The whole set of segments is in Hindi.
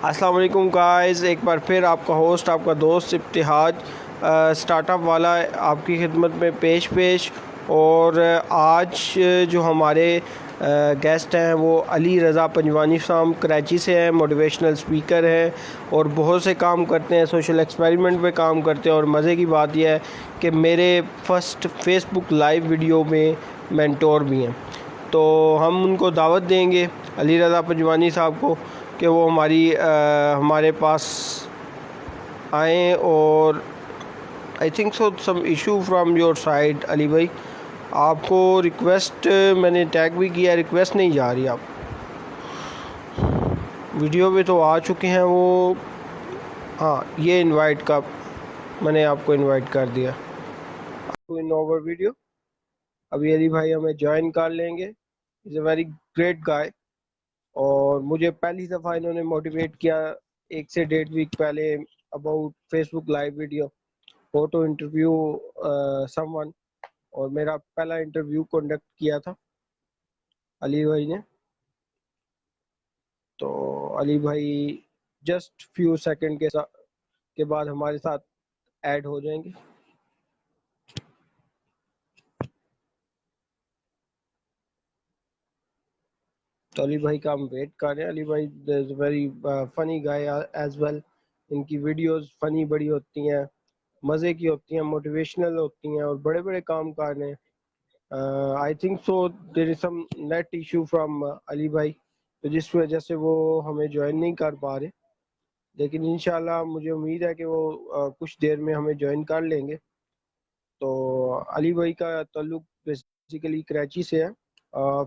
अस्सलाम वालेकुम गाइस, एक बार फिर आपका होस्ट आपका दोस्त इब्तिहाज स्टार्टअप वाला आपकी खिदमत में पेश और आज जो हमारे गेस्ट हैं वो अली रज़ा पंजवानी साहब कराची से हैं। मोटिवेशनल स्पीकर हैं और बहुत से काम करते हैं, सोशल एक्सपेरिमेंट पे काम करते हैं। और मज़े की बात यह है कि मेरे फर्स्ट फेसबुक लाइव वीडियो में मेंटोर भी हैं। तो हम उनको दावत देंगे अली रज़ा पंजवानी साहब को कि वो हमारे पास आएँ। और I think so some issue from your side Ali भाई, आपको रिक्वेस्ट मैंने टैग भी किया, रिक्वेस्ट नहीं जा रही। आप वीडियो पे तो आ चुके हैं वो। हाँ, ये इनवाइट का मैंने आपको इनवाइट कर दिया इन ओवर वीडियो। अभी अली भाई हमें ज्वाइन कर लेंगे। Is a very great guy और मुझे पहली दफ़ा इन्होंने मोटिवेट किया 1 से 1.5 वीक पहले about Facebook live video photo interview someone. और मेरा पहला इंटरव्यू कंडक्ट किया था अली भाई ने। तो अली भाई जस्ट फ्यू सेकंड के बाद हमारे साथ ऐड हो जाएंगे। तो अली भाई का हम वेट कर रहे हैं। अली भाई is very funny guy as well. इनकी वीडियोस फनी बड़ी होती हैं, मज़े की होती हैं, मोटिवेशनल होती हैं और बड़े बड़े काम कर रहे हैं। I think so there is some net issue from Ali भाई, तो जिस वजह से वो हमें ज्वाइन नहीं कर पा रहे। लेकिन इंशाल्लाह मुझे उम्मीद है कि वो कुछ देर में हमें ज्वाइन कर लेंगे। तो अली भाई का ताल्लुक बेसिकली कराची से है।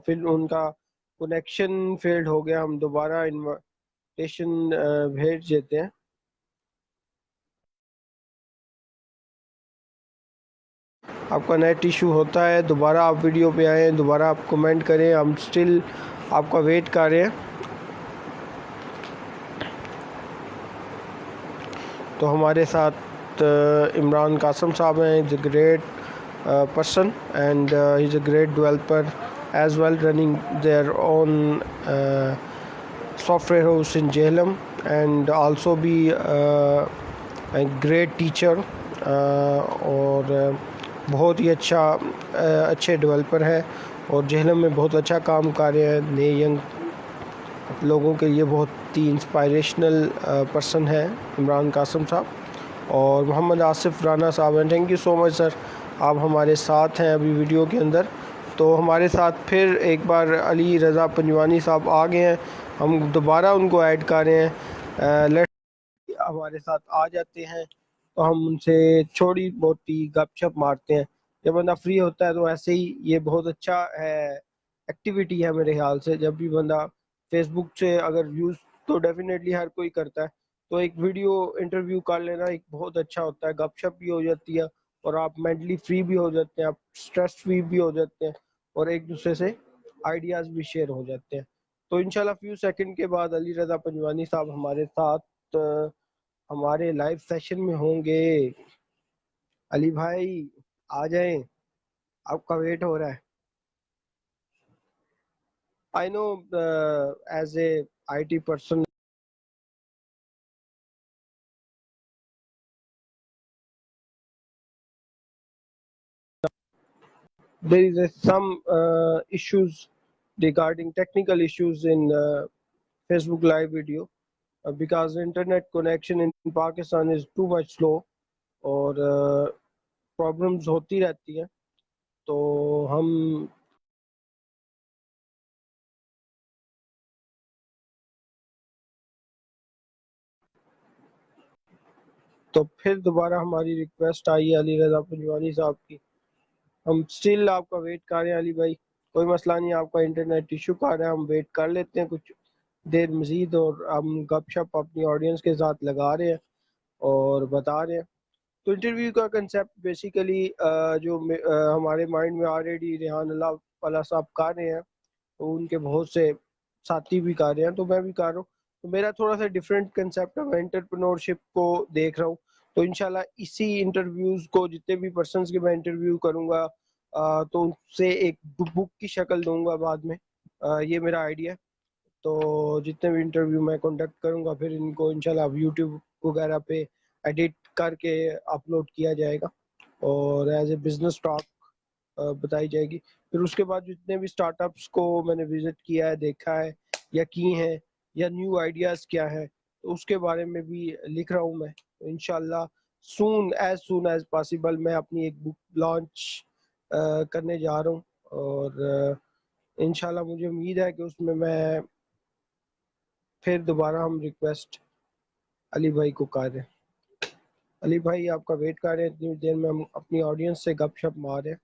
फिर उनका कनेक्शन फेल्ड हो गया, हम दोबारा इनविटेशन भेज देते हैं। आपका नेट इशू होता है, दोबारा आप वीडियो पे आएँ, दोबारा आप कमेंट करें, हम स्टिल आपका वेट कर रहे हैं। तो हमारे साथ इमरान कासम साहब हैं। Is a great person and he's a great developer as well, running their own software house in Jhelum, and also be a great teacher और बहुत ही अच्छे डेवलपर है और जहलम में बहुत अच्छा काम कर रहे हैं। नए यंग लोगों के लिए बहुत ही इंस्पायरेशनल पर्सन है इमरान कासम साहब। और मोहम्मद आसिफ राना साहब हैं। Thank you so much sir, आप हमारे साथ हैं अभी वीडियो के अंदर। तो हमारे साथ फिर एक बार अली रज़ा पंजवानी साहब आ गए हैं, हम दोबारा उनको ऐड कर रहे हैं। लेट हमारे साथ आ जाते हैं तो हम उनसे थोड़ी बहुत ही गपशप मारते हैं। जब बंदा फ्री होता है तो ऐसे ही ये बहुत अच्छा है, एक्टिविटी है मेरे ख्याल से। जब भी बंदा फेसबुक से अगर यूज़ तो डेफिनेटली हर कोई करता है, तो एक वीडियो इंटरव्यू कर लेना एक बहुत अच्छा होता है। गपशप भी हो जाती है और आप मेंटली फ्री भी हो जाते हैं, आप स्ट्रेस फ्री भी हो जाते हैं और एक दूसरे से आइडियाज़ भी शेयर हो जाते हैं। तो इंशाल्लाह फ्यू सेकंड के बाद अली रज़ा पंजवानी साहब हमारे साथ हमारे लाइव सेशन में होंगे। अली भाई आ जाएं, आपका वेट हो रहा है। I know as a IT person there is some issues regarding technical issues in Facebook live video because internet connection in Pakistan is too much slow और प्रॉब्लम्स होती रहती हैं। तो हम तो फिर दोबारा हमारी रिक्वेस्ट आई है अली रज़ा पंजवानी साहब की। हम स्टिल आपका वेट कर रहे हैं अली भाई, कोई मसला नहीं, आपका इंटरनेट इशू कर रहा है, हम वेट कर लेते हैं कुछ देर मज़ीद और हम गपशप अपनी ऑडियंस के साथ लगा रहे हैं और बता रहे हैं। तो इंटरव्यू का कंसेप्ट बेसिकली हमारे माइंड में ऑलरेडी रेहान अल्लाह वाला साहब कर रहे हैं, तो उनके बहुत से साथी भी कर रहे हैं, तो मैं भी कर रहा हूँ। तो मेरा थोड़ा सा डिफरेंट कंसेप्ट है, मैं एंटरप्रेन्योरशिप को देख रहा हूँ। तो इंशाल्लाह इसी इंटरव्यूज़ को जितने भी पर्सनस के मैं इंटरव्यू करूँगा तो उनसे एक बुक की शक्ल दूंगा बाद में। ये मेरा आइडिया है। तो जितने भी इंटरव्यू मैं कंडक्ट करूंगा फिर इनको इंशाल्लाह यूट्यूब वगैरह पे एडिट करके अपलोड किया जाएगा और एज ए बिजनेस टॉक बताई जाएगी। फिर उसके बाद जितने भी स्टार्टअप्स को मैंने विजिट किया है, देखा है या की हैं, या न्यू आइडियाज़ क्या है, तो उसके बारे में भी लिख रहा हूँ मैं। तो इंशाल्लाह सून एज पॉसिबल मैं अपनी एक बुक लॉन्च करने जा रहा हूँ और इंशाल्लाह मुझे उम्मीद है कि उसमें मैं फिर दोबारा हम रिक्वेस्ट अली भाई को करें। अली भाई आपका वेट कर रहे हैं, इतनी देर में हम अपनी ऑडियंस से गपशप मार रहे हैं।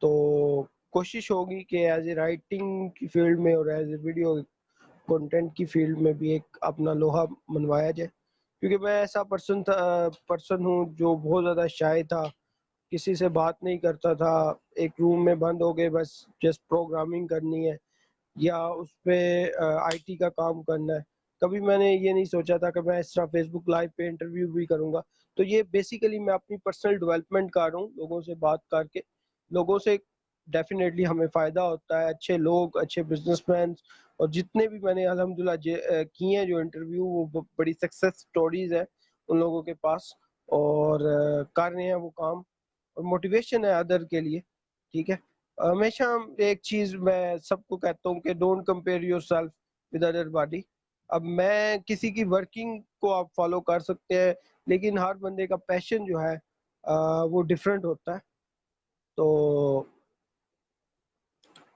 तो कोशिश होगी कि एज ए राइटिंग की फील्ड में और एज ए वीडियो कंटेंट की फील्ड में भी एक अपना लोहा मनवाया जाए, क्योंकि मैं ऐसा पर्सन हूँ जो बहुत ज़्यादा शाय था, किसी से बात नहीं करता था, एक रूम में बंद हो गए बस जस्ट प्रोग्रामिंग करनी है या उस पे आईटी का काम करना है। कभी मैंने ये नहीं सोचा था कि मैं इस तरह फेसबुक लाइव पे इंटरव्यू भी करूंगा। तो ये बेसिकली मैं अपनी पर्सनल डेवलपमेंट कर रहा हूँ, लोगों से बात करके। लोगों से डेफिनेटली हमें फ़ायदा होता है, अच्छे लोग, अच्छे बिजनेसमैन, और जितने भी मैंने अल्हम्दुलिल्लाह किए हैं जो इंटरव्यू, वो बड़ी सक्सेस स्टोरीज है उन लोगों के पास, और कर रहे हैं वो काम, और मोटिवेशन है अदर के लिए। ठीक है, हमेशा एक चीज मैं सबको कहता हूँ कि don't compare yourself with other body. अब मैं किसी की वर्किंग को आप फॉलो कर सकते हैं, लेकिन हर बंदे का पैशन जो है वो डिफरेंट होता है। तो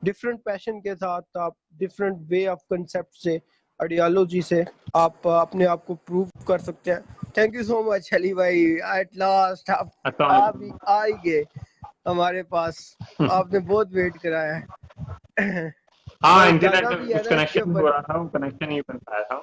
डिफरेंट पैशन के साथ आप डिफरेंट वे ऑफ कंसेप्ट से, आइडियोलॉजी से आप अपने आप को प्रूव कर सकते हैं। Thank you so much Ali भाई, एट लास्ट आप ही आ ही गए हमारे पास। आपने बहुत वेट कराया है। वो हाँ, एक इंटरनेट गाना में भी है कुछ ना इसके कनेक्शन हो ऊपर, रहा था, वो कनेक्शन नहीं बन पाया था।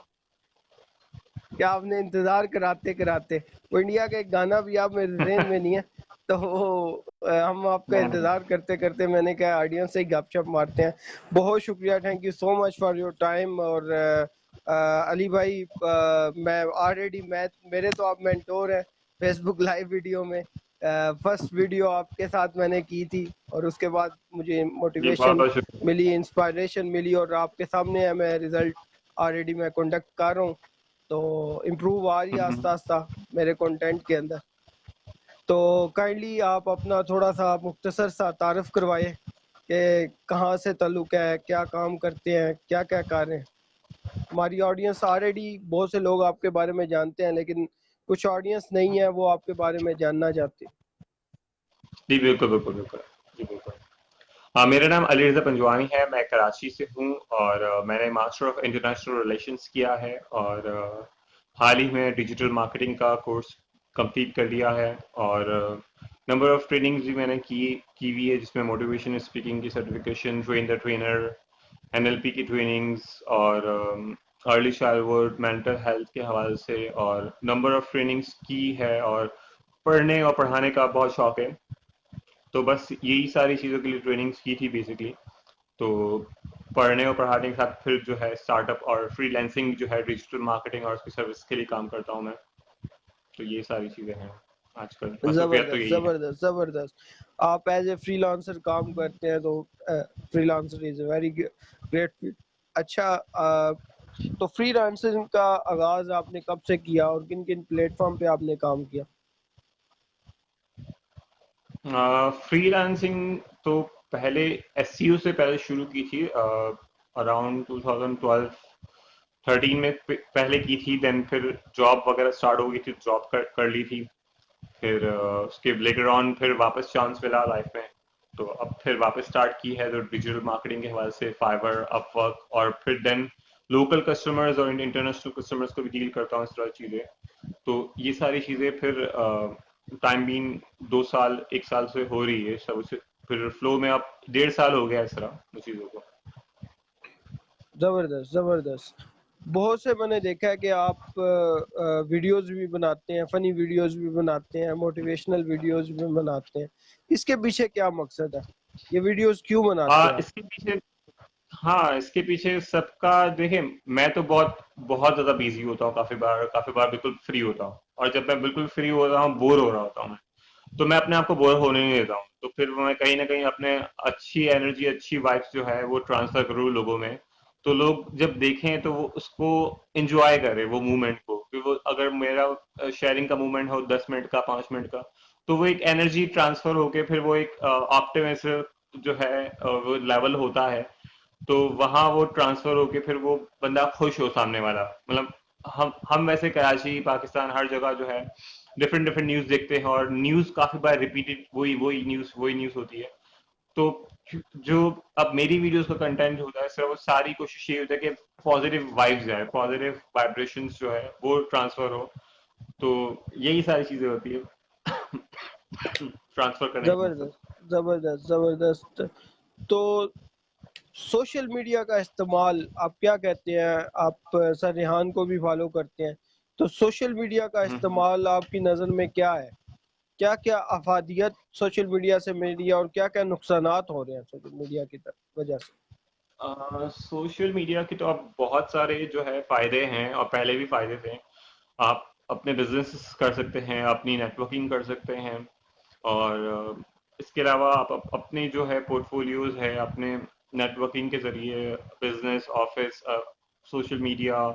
क्या आपने इंतजार कराते कराते, वो इंडिया का एक गाना भी आप मेरे जेहन में नहीं है, तो हम आपका नहीं नहीं। इंतजार करते करते मैंने कहा ऑडियंस से ही गपशप मारते हैं। बहुत शुक्रिया, thank you so much for your time. और अली भाई, मैं ऑलरेडी, मैं मेरे तो आप मेंटोर हैं फेसबुक लाइव वीडियो में। फर्स्ट वीडियो आपके साथ मैंने की थी और उसके बाद मुझे जी, बहुत मोटिवेशन बहुत शुक्रिया। मिली, इंस्पायरेशन मिली, और आपके सामने है मैं रिजल्ट ऑलरेडी मैं कंडक्ट कर रहा हूँ। तो इम्प्रूव आ रही है आस्ता आस्ता मेरे कंटेंट के अंदर। तो काइंडली आप अपना थोड़ा सा मुख्तसर सा तारफ़ करवाइए कि कहाँ से ताल्लुक़ है, क्या काम करते हैं, क्या क्या कर रहे हैं। हमारी ऑडियंस ऑलरेडी बहुत से लोग आपके बारे में जानते हैं, लेकिन कुछ ऑडियंस नहीं है, वो आपके बारे में जानना चाहती। जी बिल्कुल बिल्कुल बिल्कुल। जी बिल्कुल। हाँ, मेरा नाम अली रज़ा पंजवानी है, मैं कराची से हूँ और मैंने मास्टर ऑफ इंटरनेशनल रिलेशंस किया है और हाल ही में डिजिटल मार्केटिंग का कोर्स कंप्लीट कर लिया है और नंबर ऑफ ट्रेनिंग्स भी मैंने की हुई है, जिसमें मोटिवेशन स्पीकिंग की certification, train the trainer, NLP की ट्रेनिंग्स और अर्ली चाइल्डहुड मेंटल हेल्थ के हवाले से और नंबर ऑफ ट्रेनिंग्स की है। और पढ़ने और पढ़ाने का बहुत शौक है, तो बस यही सारी चीज़ों के लिए ट्रेनिंग्स की थी बेसिकली। तो पढ़ने और पढ़ाने के साथ फिर जो है स्टार्टअप और फ्रीलांसिंग जो है डिजिटल मार्केटिंग और उसकी सर्विस के लिए काम करता हूँ मैं। तो ये सारी चीज़ें हैं आजकल, मसरूफियत तो ज़बरदस्त यही है। ज़बरदस्त ज़बरदस्त। आप एज ए फ्रीलांसर काम करते हैं, तो freelancer is a very great field. अच्छा, तो फ्रीलांसिंग का आगाज़ आपने कब से किया और किन किन प्लेटफॉर्म पे आपने काम किया? फ्रीलांसिंग तो पहले एससीओ से पहले शुरू की थी, अराउंड 2012 13 में पहले की थी। देन फिर जॉब वगैरह स्टार्ट हो गई थी, जॉब कर ली थी। फिर उसके लेटर ऑन फिर वापस चांस मिला लाइफ में, तो अब फिर वापस स्टार्ट की है, तो डिजिटल मार्केटिंग के हवाले से फाइवर, अपवर्क, और फिर देन लोकल कस्टमर्स और इंटरनेशनल कस्टमर्स को भी डील करता हूँ, इस तरह चीज़ें। तो ये सारी चीज़ें फिर टाइम बीन 2 साल 1 साल से हो रही है सब उसे, फिर फ्लो में अब 1.5 साल हो गया इस तरह उन चीज़ों को। ज़बरदस्त ज़बरदस्त। बहुत से मैंने देखा है कि आप वीडियोस भी बनाते हैं, फनी वीडियोस भी बनाते हैं, मोटिवेशनल वीडियोस भी बनाते हैं। इसके पीछे क्या मकसद है? ये वीडियोस क्यों बनाते हैं आप? इसके पीछे, हाँ, इसके पीछे सबका देखिए, मैं तो बहुत बहुत ज़्यादा बिज़ी होता हूँ, काफ़ी बार बिल्कुल फ्री होता हूँ, और जब मैं बिल्कुल फ्री हो रहा हूँ, बोर हो रहा होता हूँ मैं, तो मैं अपने आप को बोर होने नहीं देता हूँ। तो फिर मैं कहीं न कहीं अपने अच्छी एनर्जी, अच्छी वाइब्स जो है वो ट्रांसफ़र करूँ लोगों में। तो लोग जब देखें तो वो उसको एंजॉय करें वो मूवमेंट को, कि वो अगर मेरा शेयरिंग का मूवमेंट हो 10 मिनट का 5 मिनट का, तो वो एक एनर्जी ट्रांसफर होके फिर वो एक ऑप्टिमिज्म जो है वो लेवल होता है, तो वहां वो ट्रांसफर होके फिर वो बंदा खुश हो सामने वाला। मतलब हम वैसे कराची पाकिस्तान हर जगह जो है डिफरेंट डिफरेंट न्यूज देखते हैं, और न्यूज काफी बार रिपीटेड वही न्यूज होती है। तो जो अब मेरी वीडियोस का कंटेंट होता है सर, वो सारी कोशिश ये होता है कि पॉजिटिव वाइब्स है, पॉजिटिव वाइब्रेशंस जो है वो ट्रांसफर हो। तो यही सारी चीजें होती है ट्रांसफर करने का मतलब। जबरदस्त, जबरदस्त, जबरदस्त। तो सोशल मीडिया का इस्तेमाल आप क्या कहते हैं? आप सर रिहान को भी फॉलो करते हैं, तो सोशल मीडिया का हम्म। इस्तेमाल आपकी नज़र में क्या है? क्या क्या अफादियत सोशल मीडिया से मिल रही है और क्या क्या नुकसानात हो रहे हैं सोशल मीडिया की वजह से? सोशल मीडिया के तो अब बहुत सारे जो है फायदे हैं, और पहले भी फायदे थे। आप अपने बिजनेस कर सकते हैं, अपनी नेटवर्किंग कर सकते हैं, और इसके अलावा आप अपने जो है पोर्टफोलियोज है अपने नेटवर्किंग के जरिए, business, office, social media,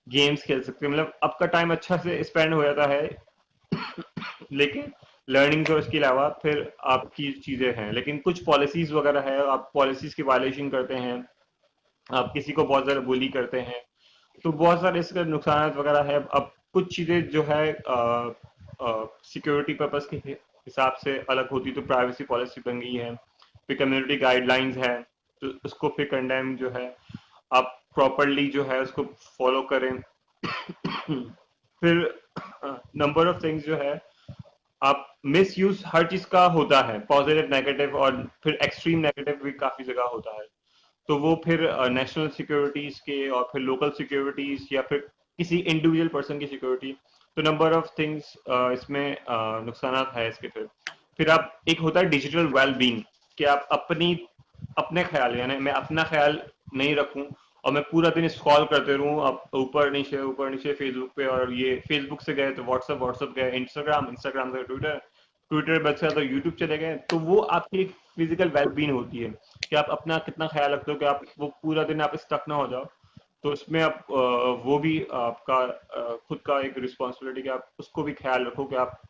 games खेल सकते हैं। मतलब आपका टाइम अच्छा से स्पेंड हो जाता है। लेकिन लर्निंग तो इसके अलावा फिर आपकी चीजें हैं, लेकिन कुछ पॉलिसीज वगैरह है, आप पॉलिसीज की वायलेशन करते हैं, आप किसी को बहुत ज्यादा बुली करते हैं, तो बहुत सारे इसके नुकसान वगैरह है। अब कुछ चीजें जो है सिक्योरिटी पर्पस के हिसाब से अलग होती, तो प्राइवेसी पॉलिसी बन गई है, फिर कम्युनिटी गाइडलाइंस है, तो उसको फिर कंडेम जो है आप प्रॉपरली जो है उसको फॉलो करें। फिर नंबर ऑफ थिंग्स जो है, आप मिस यूज हर चीज का होता है, पॉजिटिव नेगेटिव, और फिर एक्सट्रीम नेगेटिव भी काफी जगह होता है। तो वो फिर नेशनल सिक्योरिटीज के और फिर लोकल सिक्योरिटीज या फिर किसी इंडिविजुअल पर्सन की सिक्योरिटी, तो नंबर ऑफ थिंग्स इसमें नुकसान है इसके। फिर आप एक होता है डिजिटल वेल बींग, कि आप अपने ख्याल, यानी मैं अपना ख्याल नहीं रखूं और मैं पूरा दिन स्क्रॉल करते रहूं, अब ऊपर नीचे फेसबुक पे, और ये फेसबुक से गए तो व्हाट्सएप, व्हाट्सएप गए इंस्टाग्राम, इंस्टाग्राम से ट्विटर, ट्विटर बचा तो यूट्यूब चले गए, तो वो आपकी एक फिजिकल वेलबींग होती है, कि आप अपना कितना ख्याल रखते हो, कि आप वो पूरा दिन आप स्टक ना हो जाओ। तो उसमें आप वो भी आपका खुद का एक रिस्पॉन्सिबिलिटी, कि आप उसको भी ख्याल रखो, कि आप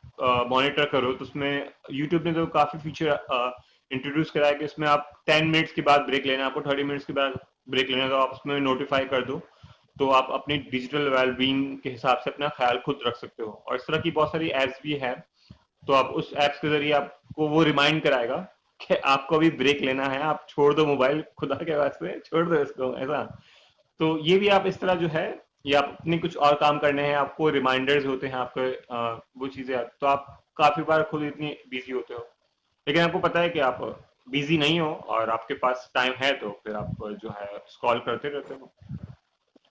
मॉनिटर करो। तो उसमें यूट्यूब ने तो काफी फीचर इंट्रोड्यूस करा है, कि उसमें आप 10 मिनट्स के बाद ब्रेक लेना, आपको 30 मिनट्स के बाद ब्रेक लेना, तो आप उसमें नोटिफाई कर दो, तो आप अपनी डिजिटल वेलबींग के हिसाब से अपना ख्याल खुद रख सकते हो। और इस तरह की बहुत सारी एप्स भी है, तो आप उस एप्स के जरिए आपको वो रिमाइंड कराएगा कि आपको अभी ब्रेक लेना है, आप छोड़ दो मोबाइल, खुदा के वास्ते छोड़ दो इसको, ऐसा। तो ये भी आप इस तरह जो है, या आप अपने कुछ और काम करने हैं, आपको रिमाइंडर्स होते हैं आपके, वो चीजें, तो आप काफी बार खुद इतनी बिजी होते हो, लेकिन आपको पता है कि आप बिजी नहीं हो और आपके पास टाइम है, तो फिर आप जो है स्क्रॉल करते रहते हो।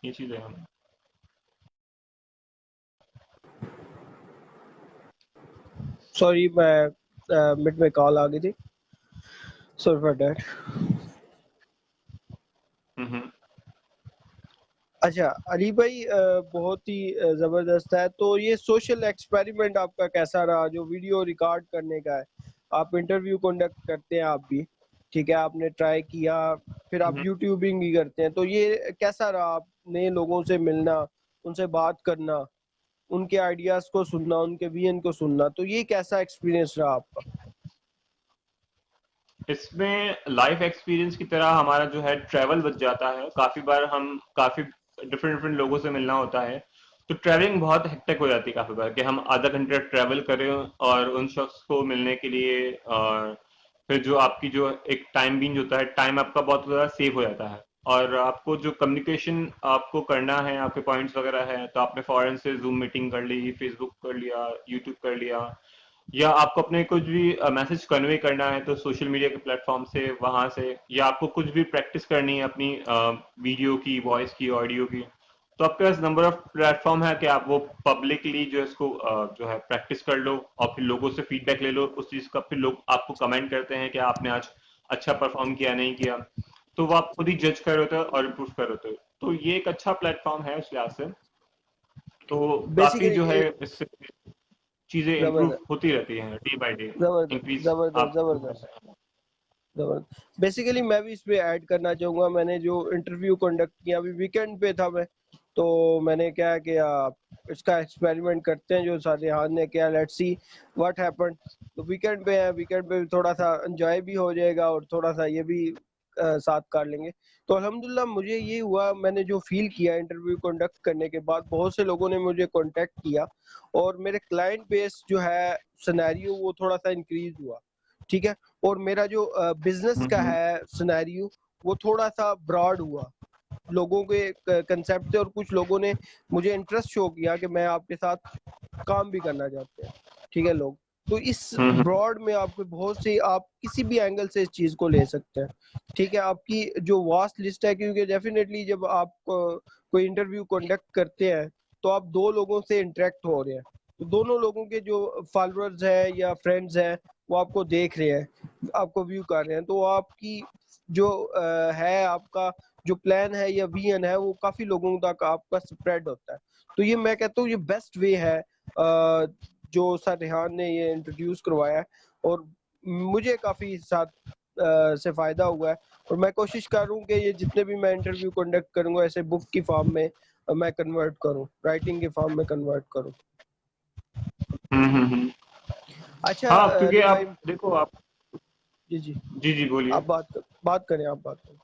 ये चीजें हम। सॉरी, मैं मिड में कॉल आ गई थी, सॉरी फॉर दैट। हम्म। अच्छा अली भाई, बहुत ही जबरदस्त है। तो ये सोशल एक्सपेरिमेंट आपका कैसा रहा, जो वीडियो रिकॉर्ड करने का है? आप इंटरव्यू कंडक्ट करते हैं आप भी, ठीक है, आपने ट्राई किया, फिर आप हम्म। यूट्यूबिंग भी करते हैं, तो ये कैसा रहा? आप नए लोगों से मिलना, उनसे बात करना, उनके आइडियाज को सुनना, उनके विजन को सुनना, तो ये कैसा एक्सपीरियंस रहा आपका? इसमें लाइफ एक्सपीरियंस की तरह हमारा जो है ट्रैवल बच जाता है, काफी बार हम काफी डिफरेंट डिफरेंट लोगों से मिलना होता है, तो ट्रैवलिंग बहुत हेक्टिक हो जाती है काफी बार, कि हम आधा घंटा ट्रैवल करें और उन शख्स को मिलने के लिए, और फिर जो आपकी जो एक टाइम बींज होता है, टाइम आपका बहुत ज़्यादा सेव हो जाता है, और आपको जो कम्युनिकेशन आपको करना है, आपके पॉइंट्स वगैरह है, तो आपने फॉरन से जूम मीटिंग कर ली, फेसबुक कर लिया, यूट्यूब कर लिया, या आपको अपने कुछ भी मैसेज कन्वे करना है तो सोशल मीडिया के प्लेटफॉर्म से, वहां से, या आपको कुछ भी प्रैक्टिस करनी है अपनी वीडियो की, वॉइस की, ऑडियो की, तो आपके पास नंबर ऑफ प्लेटफॉर्म है कि आप वो पब्लिकली जो इसको जो है प्रैक्टिस कर लो, और फिर लोगों से फीडबैक ले लो उस चीज का, फिर लोग आपको कमेंट करते हैं कि आपने आज अच्छा परफॉर्म किया नहीं किया, तो वो आप खुद ही जज कर रहे होते हो और इम्प्रूव कर रहे होते हो। तो ये एक अच्छा प्लेटफॉर्म है उस लिहाज से। तो काफी जो है बेसिकली इससे चीजें इम्प्रूव जबरदस्त, होती रहती हैं डे बाय डे, जबरदस्त, इंक्रीज जबरदस्त, आप। जबरदस्त, ज़बरदस्त। बेसिकली मैं भी इसमें ऐड करना चाहूँगा, मैंने जो इंटरव्यू कंडक्ट किया अभी वीकेंड पे था मैं, तो मैंने क्या किया, इसका एक्सपेरिमेंट करते हैं जो सादियान ने किया, लेट्स सी व्हाट हैपेंड। तो वीकेंड पे है, वीकेंड पे थोड़ा सा एंजॉय भी हो जाएगा और थोड़ा सा ये भी साथ कर लेंगे। तो अल्हम्दुलिल्लाह मुझे ये हुआ, मैंने जो फील किया इंटरव्यू कंडक्ट करने के बाद, बहुत से लोगों ने मुझे कांटेक्ट किया और मेरे क्लाइंट बेस जो है सिनेरियो वो थोड़ा सा इंक्रीज हुआ, ठीक है। और मेरा जो बिजनेस का हम्म है सिनेरियो वो थोड़ा सा ब्रॉड हुआ, लोगों के कंसेप्ट थे और कुछ लोगों ने मुझे इंटरेस्ट शो किया कि मैं आपके साथ काम भी करना चाहते हैं, ठीक है लोग। तो इस हम्म ब्रॉड में आपके बहुत से, आप किसी भी एंगल से इस चीज को ले सकते हैं, ठीक है। आपकी जो वास्ट लिस्ट है, क्योंकि डेफिनेटली जब आप कोई इंटरव्यू कंडक्ट करते हैं तो आप दो लोगों से इंटरेक्ट हो रहे हैं, तो दोनों लोगों के जो फॉलोअर्स हैं या फ्रेंड्स हैं वो आपको देख रहे हैं, आपको व्यू कर रहे हैं, तो आपकी जो है आपका जो प्लान है या विजन है वो काफी लोगों तक आपका स्प्रेड होता है। तो ये मैं कहता हूँ ये बेस्ट वे है जो सर रेहान ने ये इंट्रोड्यूस करवाया है, और मुझे काफी साथ से फायदा हुआ है। और मैं कोशिश कर रहा हूँ कि ये जितने भी मैं इंटरव्यू कंडक्ट करूंगा ऐसे बुक की फॉर्म में मैं कन्वर्ट करूँ, राइटिंग के फॉर्म में कन्वर्ट करूँ। हम्म। अच्छा हाँ, क्योंकि अली भाई। आप देखो आप। जी जी। जी जी, बोलिए। आप बात करें, आप बात करें।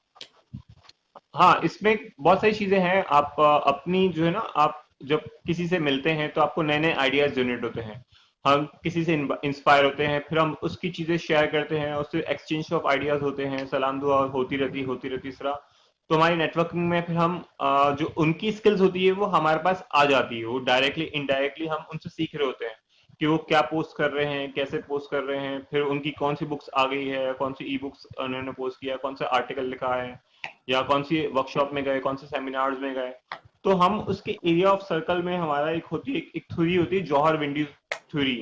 हाँ, इसमें बहुत सारी चीजें हैं। आप अपनी जो है ना, आप जब किसी से मिलते हैं तो आपको नए नए आइडियाज जनरेट होते हैं। हम किसी से इंस्पायर होते हैं, फिर हम उसकी चीजें शेयर करते हैं, उससे एक्सचेंज ऑफ आइडियाज होते हैं, सलाम दुआ होती रहती इस तरह। तो हमारी नेटवर्किंग में फिर हम जो उनकी स्किल्स होती है वो हमारे पास आ जाती है, वो डायरेक्टली इनडायरेक्टली हम उनसे सीख रहे होते हैं कि वो क्या पोस्ट कर रहे हैं, कैसे पोस्ट कर रहे हैं, फिर उनकी कौन सी बुक्स आ गई है, कौन सी ई बुक्स उन्होंने पोस्ट किया, कौन सा आर्टिकल लिखा है, या कौन सी वर्कशॉप में गए, कौन से सेमिनार्स में गए। तो हम उसके एरिया ऑफ सर्कल में हमारा एक होती है, एक थ्योरी होती है, जौहर विंडीज थ्योरी।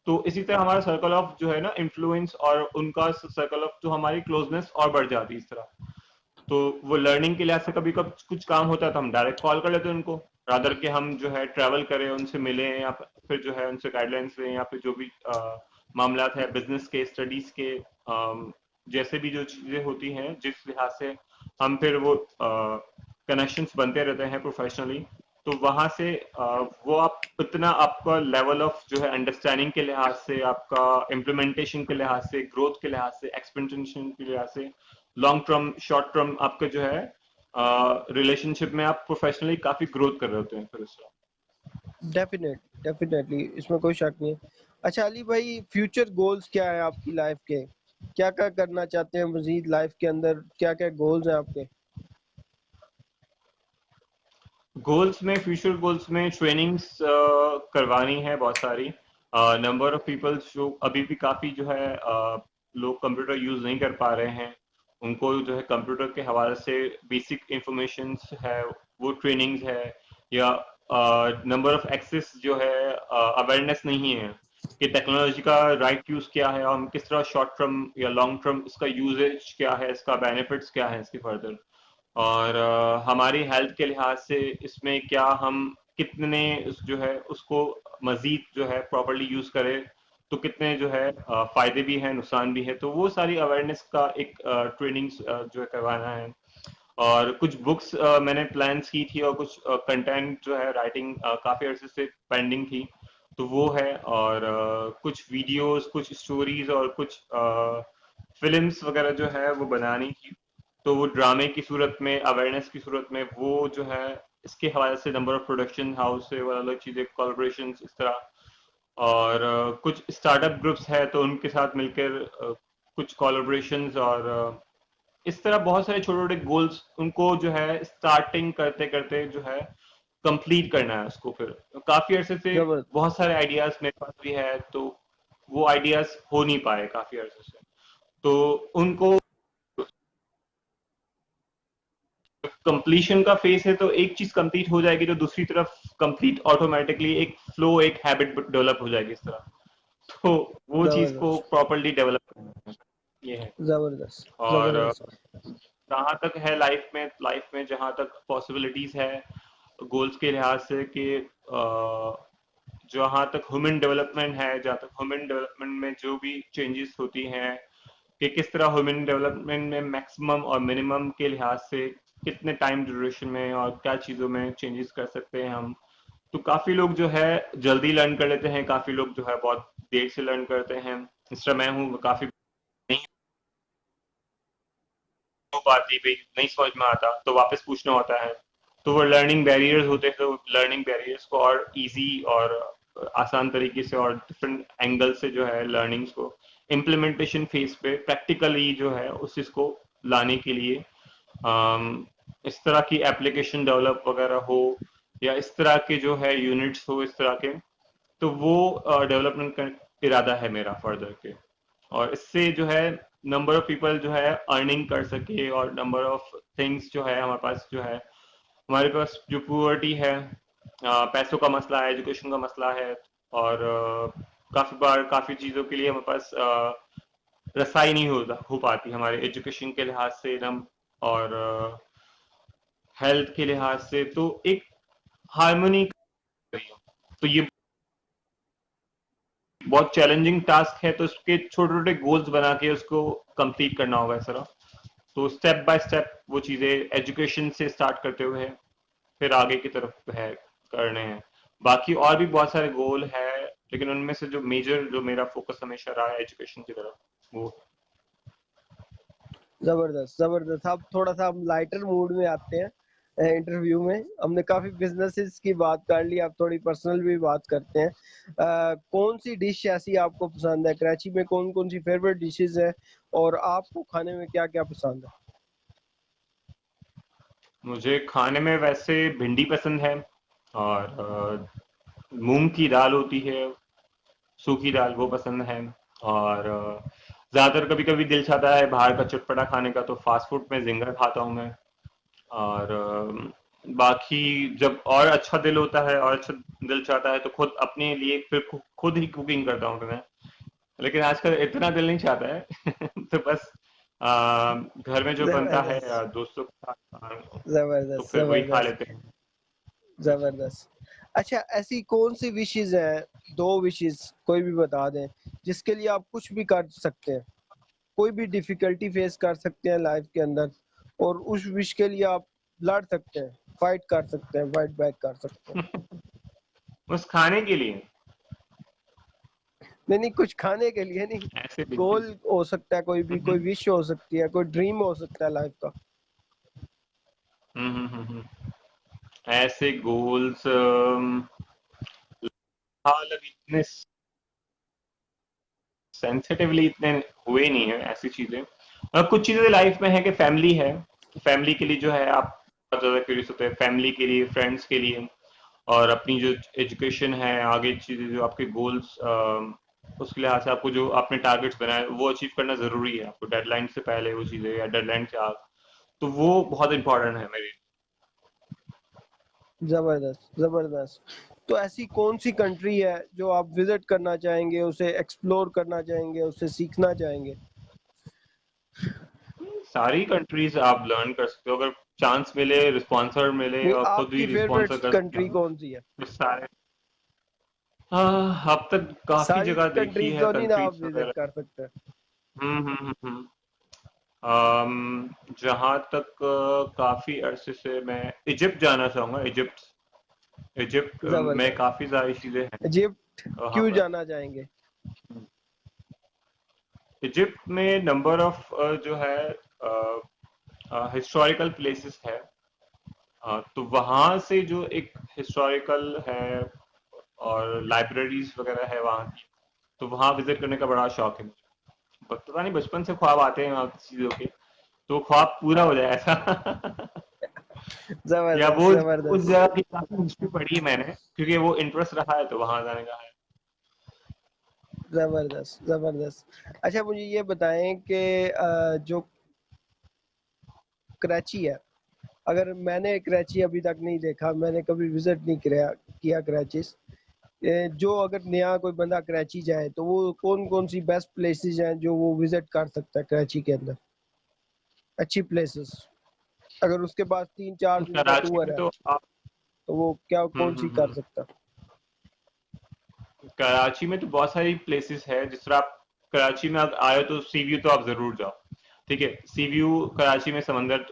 तो इसी तरह हमारा सर्कल ऑफ जो है ना इन्फ्लुएंस, और उनका सर्कल ऑफ जो हमारी क्लोजनेस और बढ़ जाती है इस तरह। तो वो लर्निंग के लिहाज से कभी कभी कुछ काम होता है तो हम डायरेक्ट कॉल कर लेते हैं उनको, रादर के हम जो है ट्रैवल करें, उनसे मिलें, या फिर जो है उनसे गाइडलाइंस लें, या फिर जो भी मामलात है बिजनेस के, स्टडीज के, जैसे भी जो चीजें होती हैं जिस लिहाज से हम फिर वो कनेक्शंस बनते रहते हैं प्रोफेशनली। तो वहां से वो आप इतना, आपका लेवल ऑफ जो है अंडरस्टैंडिंग के लिहाज से, आपका इम्प्लीमेंटेशन के लिहाज से, ग्रोथ के लिहाज से, एक्सपेंशन के लिहाज से, लॉन्ग टर्म शॉर्ट टर्म आपके जो है रिलेशनशिप में आप प्रोफेशनली काफी ग्रोथ कर रहे होते हैं फिर उसका। डेफिनेटली इसमें कोई शक नहीं है। अच्छा अली भाई, फ्यूचर गोल्स क्या है आपकी लाइफ के, क्या क्या करना चाहते हैं मजीद लाइफ के अंदर, क्या क्या गोल्स हैं आपके? गोल्स में, फ्यूचर गोल्स में ट्रेनिंग्स करवानी है बहुत सारी। नंबर ऑफ पीपल्स जो अभी भी काफी जो है लोग कंप्यूटर यूज नहीं कर पा रहे हैं, उनको जो है कंप्यूटर के हवाले से बेसिक इंफॉर्मेशन है, वो ट्रेनिंग्स है। या नंबर ऑफ एक्सेस जो है अवेयरनेस नहीं है कि टेक्नोलॉजी का राइट यूज क्या है, और हम किस तरह शॉर्ट टर्म या लॉन्ग टर्म इसका यूजेज क्या है, इसका बेनिफिट्स क्या है इसके फर्दर। और हमारी हेल्थ के लिहाज से इसमें क्या हम कितने जो है उसको मजीद जो है प्रॉपरली यूज करें, तो कितने जो है फायदे भी हैं, नुकसान भी है, तो वो सारी अवेयरनेस का एक ट्रेनिंग जो है करवाना है। और कुछ बुक्स मैंने प्लान्स की थी, और कुछ कंटेंट जो है राइटिंग काफी अरसे से पेंडिंग थी, तो वो है। और कुछ वीडियोस, कुछ स्टोरीज, और कुछ फिल्म्स वगैरह जो है वो बनानी थी। तो वो ड्रामे की सूरत में, अवेयरनेस की सूरत में, वो जो है इसके हवाले से नंबर ऑफ प्रोडक्शन हाउस से वो अलग चीजें, कोलैबोरेशन इस तरह। और कुछ स्टार्टअप ग्रुप्स है तो उनके साथ मिलकर कुछ कोलैबोरेशंस, और इस तरह बहुत सारे छोटे छोटे गोल्स उनको जो है स्टार्टिंग करते करते जो है कंप्लीट करना है उसको। फिर काफी अरसे से जबरदस्त। बहुत सारे आइडियाज मेरे पास भी है, तो वो आइडियाज हो नहीं पाए काफी अरसे से, तो उनको कंप्लीशन का फेस है, तो एक चीज कंप्लीट हो जाएगी तो दूसरी तरफ कंप्लीट ऑटोमेटिकली एक फ्लो, एक हैबिट डेवलप हो जाएगी इस तरह। तो वो चीज को जबरदस्त। प्रॉपरली डेवलप करना है, ये है। जबरदस्त। और जबरदस्त। जहाँ तक है लाइफ में जहाँ तक पॉसिबिलिटीज है गोल्स के लिहाज से, कि जहाँ तक ह्यूमन डेवलपमेंट है, जहाँ तक ह्यूमन डेवलपमेंट में जो भी चेंजेस होती हैं, कि किस तरह ह्यूमन डेवलपमेंट में मैक्सिमम और मिनिमम के लिहाज से कितने टाइम ड्यूरेशन में और क्या चीज़ों में चेंजेस कर सकते हैं हम। तो काफ़ी लोग जो है जल्दी लर्न कर लेते हैं, काफ़ी लोग जो है बहुत देर से लर्न करते हैं। इस तरह मैं हूँ, काफ़ी नहीं हो पाती भाई, नहीं समझ में आता तो वापस पूछना होता है। तो वो लर्निंग बैरियर्स होते हैं, तो लर्निंग बैरियर्स को और इजी और आसान तरीके से और डिफरेंट एंगल से जो है लर्निंग्स को इम्प्लीमेंटेशन फेज पे प्रैक्टिकली जो है उस चीज़ को लाने के लिए इस तरह की एप्लीकेशन डेवलप वगैरह हो या इस तरह के जो है यूनिट्स हो इस तरह के, तो वो डेवलपमेंट का इरादा है मेरा फर्दर के। और इससे जो है नंबर ऑफ पीपल जो है अर्निंग कर सके और नंबर ऑफ थिंग्स जो है हमारे पास जो है, हमारे पास जो पुअर्टी है, पैसों का मसला है, एजुकेशन का मसला है, और काफी बार काफी चीजों के लिए हमारे पास रसाई नहीं हो पाती हमारे एजुकेशन के लिहाज से हम, और हेल्थ के लिहाज से, तो एक हार्मनी। तो ये बहुत चैलेंजिंग टास्क है, तो उसके छोटे छोटे गोल्स बना के उसको कंप्लीट करना होगा इस तरह। तो स्टेप बाय स्टेप वो चीजें एजुकेशन से स्टार्ट करते हुए फिर आगे की तरफ है करने हैं। बाकी और भी बहुत सारे गोल है, लेकिन उनमें से जो मेजर जो मेरा फोकस हमेशा रहा है एजुकेशन की तरफ वो। जबरदस्त जबरदस्त। अब थोड़ा सा हम लाइटर मूड में आते हैं। इंटरव्यू में हमने काफी बिजनेसेस की बात कर ली, अब थोड़ी पर्सनल भी बात करते हैं। कौन सी डिश ऐसी आपको पसंद है कराची में, कौन कौन सी फेवरेट डिशेस है और आपको खाने में क्या क्या पसंद है? मुझे खाने में वैसे भिंडी पसंद है, और मूंग की दाल होती है, सूखी दाल, वो पसंद है। और ज्यादातर कभी कभी दिल चाहता है बाहर का चटपटा खाने का, तो फास्ट फूड में जिंगर खाता हूँ मैं। और बाकी जब और अच्छा दिल होता है और अच्छा दिल चाहता है तो खुद अपने लिए फिर खुद ही कुकिंग करता हूँ मैं। लेकिन आजकल इतना दिल नहीं चाहता है तो बस घर में जो बनता है जबरदस्त दोस्तों के साथ, तो जबरदस्त फिर वही खा जबरदस्त लेते हैं। जी। जबरदस्त। अच्छा, ऐसी कौन सी विशेस है, दो विशेस कोई भी बता दें जिसके लिए आप कुछ भी कर सकते हैं, कोई भी डिफिकल्टी फेस कर सकते हैं लाइफ के अंदर, और उस विश के लिए आप लड़ सकते हैं, फाइट कर सकते हैं, फाइट बैक कर सकते हैं? उस खाने के लिए नहीं नहीं, कुछ खाने के लिए नहीं, ऐसे बिल्कुल। गोल हो सकता है, कोई भी, कोई हम्म विश हो सकती है, कोई ड्रीम हो सकता है लाइफ का। ऐसे गोल्स हाल अभी इतने सेंसिटिवली इतने हुए नहीं है ऐसी चीजें। कुछ चीजें लाइफ में है कि फैमिली है, फैमिली के लिए जो है आप बहुत ज्यादा क्यूरियस होते हैं, फैमिली के लिए, फ्रेंड्स के लिए। और अपनी जो एजुकेशन है, आगे चीजें जो आपके गोल्स, उसके लिहाज से आपको जो आपने टारगेट्स बनाए वो अचीव करना जरूरी है, आपको डेडलाइन से पहले वो चीजें या डेडलाइन से आगे, तो वो बहुत इंपॉर्टेंट है मेरे। जबरदस्त जबरदस्त। तो ऐसी कौन सी कंट्री है जो आप विजिट करना चाहेंगे, उसे एक्सप्लोर करना चाहेंगे, उसे सीखना चाहेंगे? सारी कंट्रीज आप लर्न कर सकते हो अगर चांस मिले, रिस्पॉन्सर मिले नहीं, और खुद ही आपकी फेवरेट रिस्पॉन्सर कर सके कंट्री कौन सी है? तो सारे। हाँ, अब तक काफी सारी जगह देखी कंट्रीज है तो नहीं ना आप कंट्रीज विजिट वगैरह। कर सकते? हम्म। जहाँ तक काफी अरसे से मैं इजिप्ट जाना चाहूंगा। इजिप्ट, इजिप्ट में जबरदस्त। काफी सारी चीजें हैं इजिप्ट वहाँ क्यों पर। जाना चाहेंगे? इजिप्ट में नंबर ऑफ जो है हिस्टोरिकल प्लेसेस है। तो वहाँ से जो एक हिस्टोरिकल है और लाइब्रेरीज वगैरह है वहाँ की, तो वहाँ विजिट करने का बड़ा शौक है मुझे। पता नहीं बचपन से ख्वाब आते हैं वहाँ की चीजों के, तो वो ख्वाब पूरा हो जाए ऐसा या वो जबरदस्त उस जबरदस्त जगह की काफी हिस्ट्री पढ़ी है मैंने, क्योंकि वो इंटरेस्ट रहा है तो वहां जाने का है। जबरदस्त जबरदस्त। अच्छा, मुझे ये बताएं कि जो कराची है, अगर मैंने कराची अभी तक नहीं देखा, मैंने कभी विजिट नहीं किया किया कराची, जो अगर नया कोई बंदा कराची जाए तो वो कौन कौन सी बेस्ट प्लेसेस हैं जो वो विजिट कर सकता है कराची के अंदर, अच्छी प्लेसेस, अगर उसके पास 3-4 दिन का कराची टूर में है तो आप तो वो क्या कौन सी कर हम्म। सकता? कराची में तो बहुत सारी प्लेसेस है, जिस तरह आप कराची में आए तो सी व्यू तो आप जरूर जाओ, ठीक है। सी व्यू कराची में समंदर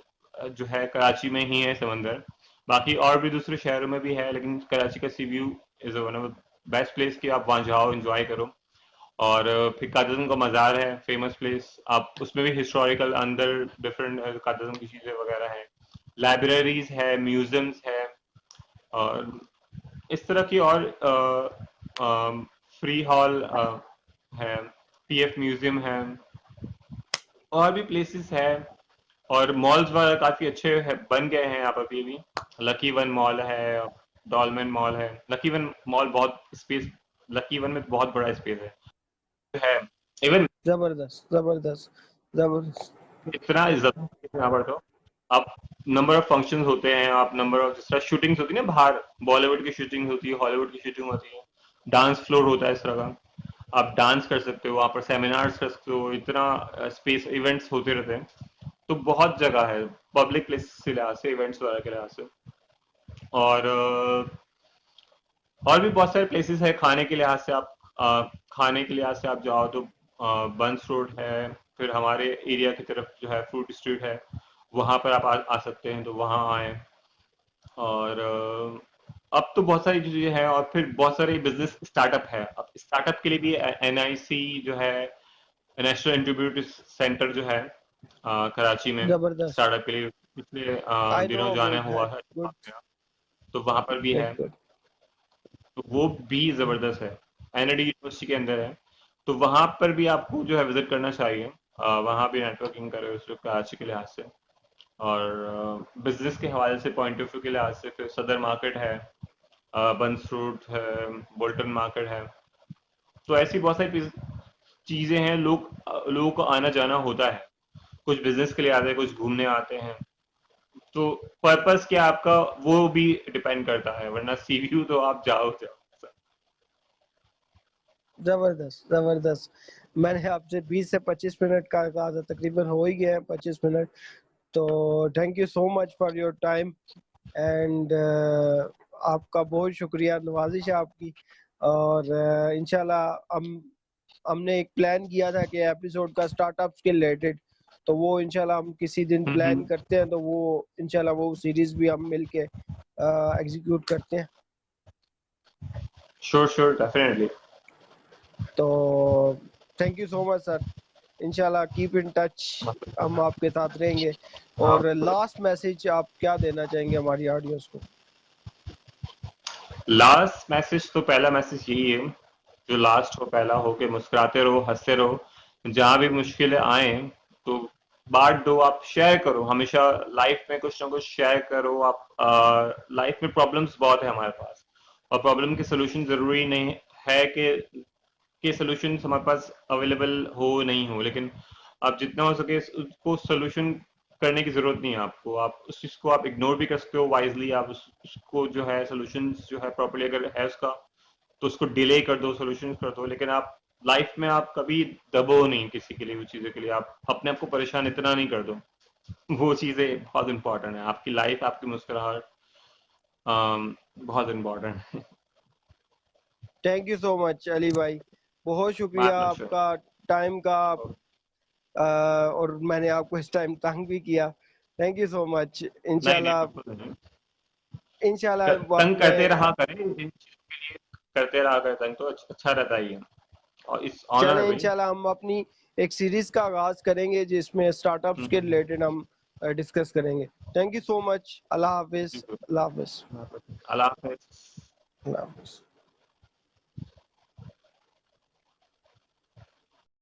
जो है, कराची में ही है समंदर, बाकी और भी दूसरे शहरों में भी है, लेकिन कराची का सी view is one of best place कि आप वहाँ जाओ, एंजॉय करो। और फिर कादरम का मज़ार है, फेमस प्लेस, आप उसमें भी हिस्टोरिकल अंदर डिफरेंट कादरम की चीज़ें वगैरह हैं, लाइब्रेरीज है, म्यूजियम्स है, और इस तरह की और फ्री हॉल है, पीएफ म्यूजियम है, और भी प्लेसेस है। और मॉल्स वगैरह काफी अच्छे है, बन गए हैं यहाँ पर भी। लकी वन मॉल है, डॉलमेन मॉल है। लकी वन मॉल बहुत स्पेस, लकी वन में बहुत बड़ा स्पेस है इवन। जबरदस्त जबरदस्त जबरदस्त। इतना इज्जत यहाँ पर तो आप नंबर ऑफ फंक्शंस होते हैं, आप नंबर ऑफ जिस तरह शूटिंग्स होती है ना बाहर, बॉलीवुड की शूटिंग होती है, हॉलीवुड की शूटिंग होती है, डांस फ्लोर होता है इस तरह का, आप डांस कर सकते हो वहाँ पर, सेमिनार्स कर सकते हो, इतना स्पेस, इवेंट्स होते रहते हैं। तो बहुत जगह है पब्लिक प्लेस के लिहाज से, इवेंट्स वगैरह के लिहाज से। और और भी बहुत सारे प्लेसेस है खाने के लिहाज से। आप खाने के लिहाज से आप जाओ तो बंस रोड है, फिर हमारे एरिया की तरफ जो है फ्रूट स्ट्रीट है, वहां पर आप आ सकते हैं तो वहां आए। और अब तो बहुत सारी चीजें हैं, और फिर बहुत सारे बिजनेस स्टार्टअप है। अब स्टार्टअप के लिए भी एनआईसी जो है, नेशनल इंक्यूबेटर सेंटर जो है कराची में, जबरदस्त। स्टार्टअप के लिए पिछले आई नो दिनों जाना अबाउट हुआ दैट। था, गुड तो वहां पर भी है। Good good. तो वो भी जबरदस्त है, एनआईडी यूनिवर्सिटी के अंदर है, तो वहां पर भी आपको जो है विजिट करना चाहिए। वहां भी नेटवर्किंग करें उस कराची के लिहाज से, और बिजनेस के हवाले से, पॉइंट ऑफ व्यू के लिहाज से, फिर सदर मार्केट है, बंस रोड है, बोल्टन मार्केट है। तो ऐसी बहुत सारी चीजें हैं, लोगों को आना जाना होता है, कुछ बिजनेस के लिए आते हैं, कुछ घूमने आते हैं। तो पर्पस क्या आपका वो भी डिपेंड करता है, वरना सीव्यू तो आप जाओ जाओ। जबरदस्त जबरदस्त। मैंने आपसे 20 से 25 मिनट का कहा था, तकरीबन हो ही गए हैं 25 मिनट। तो thank you so much for your time and आपका बहुत शुक्रिया, नवाजिश है आपकी। और इंशाल्लाह हमने एक प्लान किया था कि एपिसोड का स्टार्टअप्स के रिलेटेड, तो वो इंशाल्लाह हम किसी दिन प्लान हम्म। करते हैं, तो वो इंशाल्लाह वो सीरीज भी हम मिलके एग्जीक्यूट करते हैं। Sure sure, definitely. तो thank you so much sir. इंशाल्लाह कीप इन टच, हम आपके साथ रहेंगे। हाँ, और लास्ट मैसेज आप क्या देना चाहेंगे हमारी ऑडियंस को? लास्ट मैसेज तो पहला मैसेज यही है, जो लास्ट हो पहला हो, कि मुस्कुराते रहो, हंसते रहो, जहां भी मुश्किलें आए तो बांट दो, आप शेयर करो, हमेशा लाइफ में कुछ ना कुछ शेयर करो। आप लाइफ में प्रॉब्लम्स बहुत है हमारे पास, और प्रॉब्लम के सोल्यूशन जरूरी नहीं है कि सोल्यूशन हमारे पास अवेलेबल हो नहीं हो, लेकिन आप जितना हो सके उसको सोल्यूशन करने की जरूरत नहीं है आपको। आप उस चीज को आप इग्नोर भी कर सकते हो वाइजली, आप उसको जो है सोल्यूशन जो है प्रॉपर्ली अगर है उसका, तो उसको डिले कर दो, सोल्यूशन कर दो, लेकिन आप लाइफ में आप कभी दबो नहीं किसी के लिए, वो चीजों के लिए आप अपने आप को परेशान इतना नहीं कर दो। वो चीजें बहुत इंपॉर्टेंट है, आपकी लाइफ, आपकी मुस्कुराहट बहुत इंपॉर्टेंट है। Thank you so much Ali भाई, बहुत शुक्रिया माय आपका टाइम का। और मैंने आपको इस टाइम तंग भी किया। Thank you so much. नहीं नहीं, इंशाल्लाह बिल्कुल नहीं। इंशाल्लाह तंग वक्त करते में रहा करें इन चीजों के लिए, करते रहा करें तंग, तो अच्छा रहता ही है। और इस ऑनर चले, भाई। इंशाल्लाह हम अपनी एक सीरीज का आगाज करेंगे जिसमें स्टार्टअप्स के हम्म। रिलेटेड हम डिस्कस करेंगे। Thank you so much. Allah Hafiz. Allah Hafiz. Allah Hafiz. Allah Hafiz.